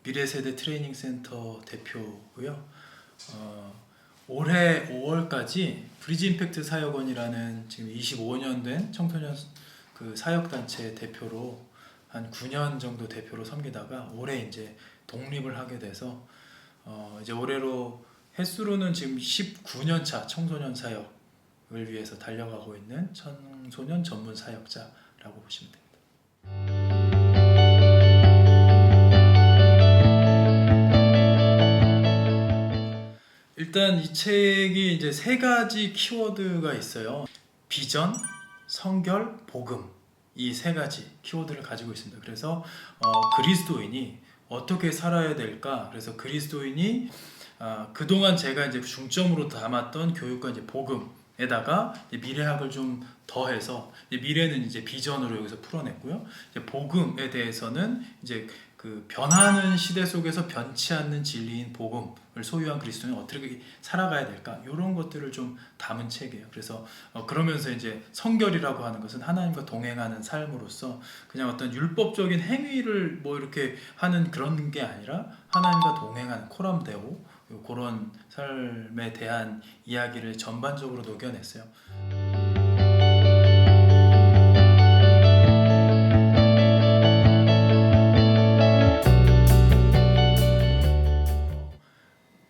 미래세대 트레이닝 센터 대표고요. 올해 5월까지 브리지 임팩트 사역원이라는 지금 25년 된 청소년 그 사역단체 대표로 한 9년 정도 대표로 섬기다가 올해 이제 독립을 하게 돼서 이제 올해로 횟수로는 지금 19년 차 청소년 사역을 위해서 달려가고 있는 청소년 전문 사역자라고 보시면 됩니다. 일단 이 책이 이제 세 가지 키워드가 있어요. 비전, 성결, 복음, 이 세 가지 키워드를 가지고 있습니다. 그래서 그리스도인이 어떻게 살아야 될까? 그래서 그리스도인이 그동안 제가 이제 중점으로 담았던 교육과 이제 복음에다가 이제 미래학을 좀 더해서 이제 미래는 이제 비전으로 여기서 풀어냈고요. 이제 복음에 대해서는 이제 그 변하는 시대 속에서 변치 않는 진리인 복음을 소유한 그리스도인은 어떻게 살아가야 될까? 이런 것들을 좀 담은 책이에요. 그래서 그러면서 이제 성결이라고 하는 것은 하나님과 동행하는 삶으로서 그냥 어떤 율법적인 행위를 뭐 이렇게 하는 그런 게 아니라 하나님과 동행하는 코람데오 그런 삶에 대한 이야기를 전반적으로 녹여냈어요.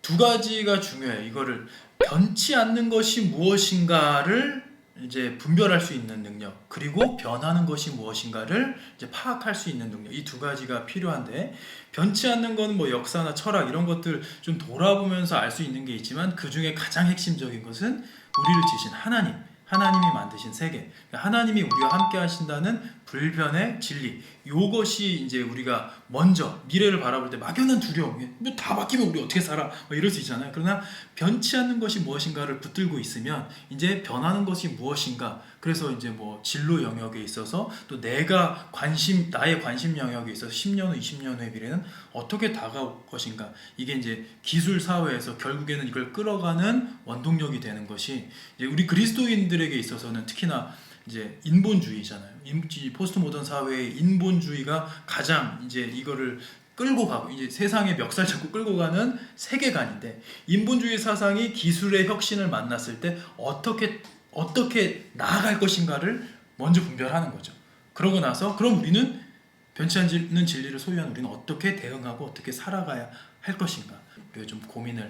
두 가지가 중요해요. 이거를 변치 않는 것이 무엇인가를 이제 분별할 수 있는 능력, 그리고 변하는 것이 무엇인가를 이제 파악할 수 있는 능력, 이 두 가지가 필요한데, 변치 않는 건 뭐 역사나 철학 이런 것들 좀 돌아보면서 알 수 있는 게 있지만 그 중에 가장 핵심적인 것은 우리를 지으신 하나님이 만드신 세계, 하나님이 우리와 함께 하신다는 불변의 진리, 요것이 이제 우리가 먼저 미래를 바라볼 때 막연한 두려움, 뭐 다 바뀌면 우리 어떻게 살아? 뭐 이럴 수 있잖아요. 그러나 변치 않는 것이 무엇인가를 붙들고 있으면 이제 변하는 것이 무엇인가, 그래서 이제 뭐 진로 영역에 있어서 또 나의 관심 영역에 있어서 10년 후, 20년 후의 미래는 어떻게 다가올 것인가, 이게 이제 기술 사회에서 결국에는 이걸 끌어가는 원동력이 되는 것이 이제 우리 그리스도인들에게 있어서는 특히나 이제 인본주의잖아요. 포스트 모던 사회의 인본주의가 가장 이제 이거를 끌고 가고 이제 세상의 멱살 잡고 끌고 가는 세계관인데, 인본주의 사상이 기술의 혁신을 만났을 때 어떻게 나아갈 것인가를 먼저 분별하는 거죠. 그러고 나서 그럼 우리는 변치 않는 진리를 소유한 우리는 어떻게 대응하고 어떻게 살아가야 할 것인가, 우리가 좀 고민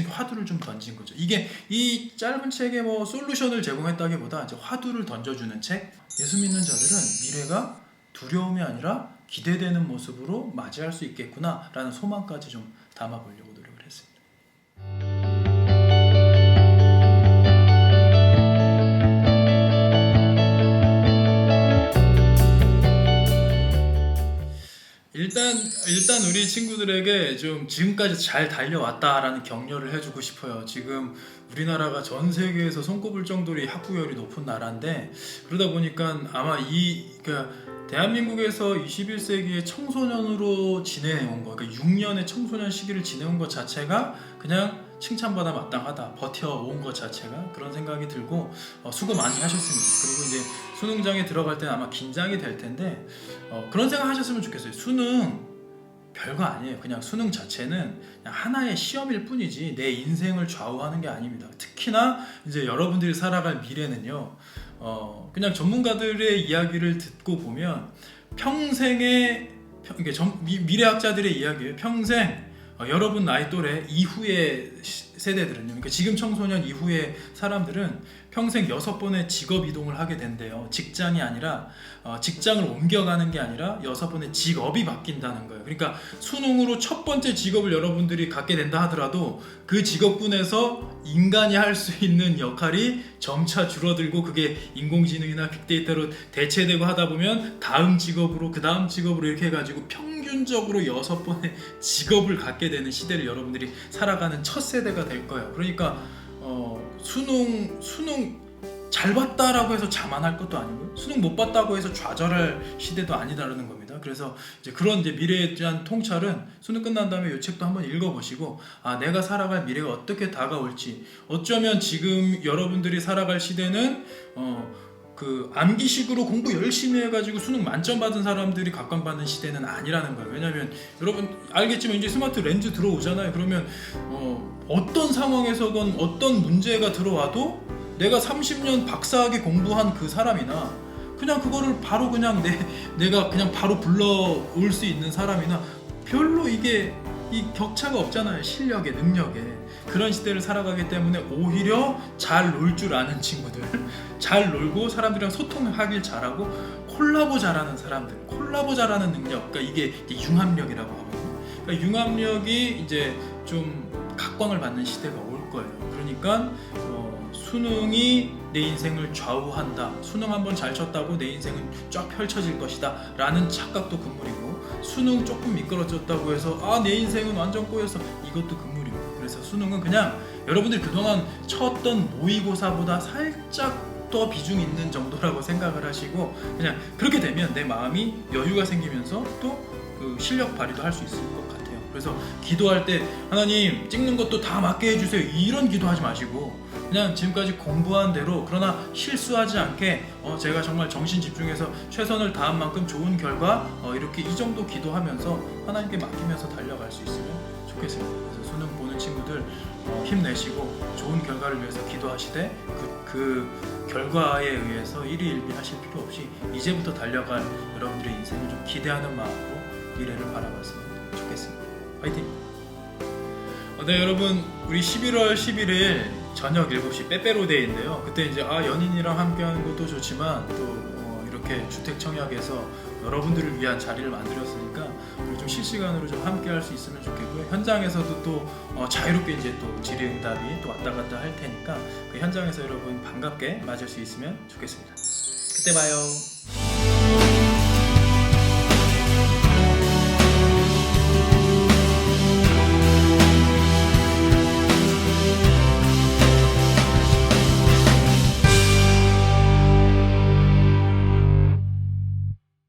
화두를 좀 던진 거죠. 이게 이 짧은 책에 뭐 솔루션을 제공했다기보다 이제 화두를 던져주는 책. 예수 믿는 자들은 미래가 두려움이 아니라 기대되는 모습으로 맞이할 수 있겠구나라는 소망까지 좀 담아보려고 노력을 했습니다. 일단 우리 친구들에게 좀 지금까지 잘 달려왔다라는 격려를 해주고 싶어요. 지금 우리나라가 전 세계에서 손꼽을 정도로 학구열이 높은 나라인데, 그러다 보니까 아마 그러니까 대한민국에서 21세기의 청소년으로 지내온 거, 그러니까 6년의 청소년 시기를 지내온 것 자체가 그냥 칭찬받아 마땅하다, 버텨온 것 자체가, 그런 생각이 들고 수고 많이 하셨습니다. 그리고 이제 수능장에 들어갈 때는 아마 긴장이 될 텐데 그런 생각 하셨으면 좋겠어요. 수능 별거 아니에요. 그냥 수능 자체는 그냥 하나의 시험일 뿐이지 내 인생을 좌우하는 게 아닙니다. 특히나 이제 여러분들이 살아갈 미래는요, 그냥 전문가들의 이야기를 듣고 보면 미래학자들의 이야기예요. 평생 여러분 나이 또래 이후의 세대들은요, 그러니까 지금 청소년 이후의 사람들은 평생 6번의 직업 이동을 하게 된대요. 직장이 아니라 직장을 옮겨가는 게 아니라 6번의 직업이 바뀐다는 거예요. 그러니까 수능으로 첫 번째 직업을 여러분들이 갖게 된다 하더라도 그 직업군에서 인간이 할 수 있는 역할이 점차 줄어들고 그게 인공지능이나 빅데이터로 대체되고 하다 보면 다음 직업으로 그 다음 직업으로 이렇게 해가지고 평균적으로 6번의 직업을 갖게 되는 시대를 여러분들이 살아가는 첫 세대가 될 거예요. 그러니까 수능 잘 봤다라고 해서 자만할 것도 아니고 수능 못 봤다고 해서 좌절할 시대도 아니다라는 겁니다. 그래서 이제 그런 이제 미래에 대한 통찰은 수능 끝난 다음에 이 책도 한번 읽어보시고, 내가 살아갈 미래가 어떻게 다가올지, 어쩌면 지금 여러분들이 살아갈 시대는 그 암기식으로 공부 열심히 해가지고 수능 만점 받은 사람들이 각광받는 시대는 아니라는 거예요. 왜냐면 여러분 알겠지만 이제 스마트 렌즈 들어오잖아요. 그러면 어떤 상황에서건 어떤 문제가 들어와도 내가 30년 박사학위 공부한 그 사람이나 그냥 그거를 바로 그냥 내가 그냥 바로 불러올 수 있는 사람이나 별로 이게 이 격차가 없잖아요. 실력에, 능력에. 그런 시대를 살아가기 때문에 오히려 잘 놀 줄 아는 친구들, 잘 놀고 사람들이랑 소통하길 잘하고 콜라보 잘하는 사람들, 콜라보 잘하는 능력, 그러니까 이게 융합력이라고 하거든요. 그러니까 융합력이 이제 좀 각광을 받는 시대가 올 거예요. 그러니까 수능이 내 인생을 좌우한다. 수능 한번 잘 쳤다고 내 인생은 쫙 펼쳐질 것이다 라는 착각도 금물이고, 수능 조금 미끄러졌다고 해서 내 인생은 완전 꼬여서, 이것도 금물이고. 그래서 수능은 그냥 여러분들이 그동안 쳤던 모의고사보다 살짝 더 비중 있는 정도라고 생각을 하시고, 그냥 그렇게 되면 내 마음이 여유가 생기면서 또 그 실력 발휘도 할 수 있을 것 같아요. 그래서 기도할 때 하나님 찍는 것도 다 맞게 해주세요 이런 기도하지 마시고, 그냥 지금까지 공부한 대로, 그러나 실수하지 않게 제가 정말 정신 집중해서 최선을 다한 만큼 좋은 결과 이렇게 이 정도 기도하면서 하나님께 맡기면서 달려갈 수 있으면 좋겠습니다. 그래서 수능 보는 친구들 힘내시고 좋은 결과를 위해서 기도하시되 그 결과에 의해서 일희일비 하실 필요 없이 이제부터 달려갈 여러분들의 인생을 좀 기대하는 마음으로 미래를 바라봤으면 좋겠습니다. 화이팅! 네, 여러분, 우리 11월 11일 저녁 7시 빼빼로데이인데요. 그때 이제 연인이랑 함께하는 것도 좋지만 또 이렇게 주택청약에서 여러분들을 위한 자리를 만들었으니까 우리 좀 실시간으로 좀 함께할 수 있으면 좋겠고요. 현장에서도 또 자유롭게 이제 또 질의응답이 또 왔다 갔다 할 테니까 그 현장에서 여러분 반갑게 맞을 수 있으면 좋겠습니다. 그때 봐요.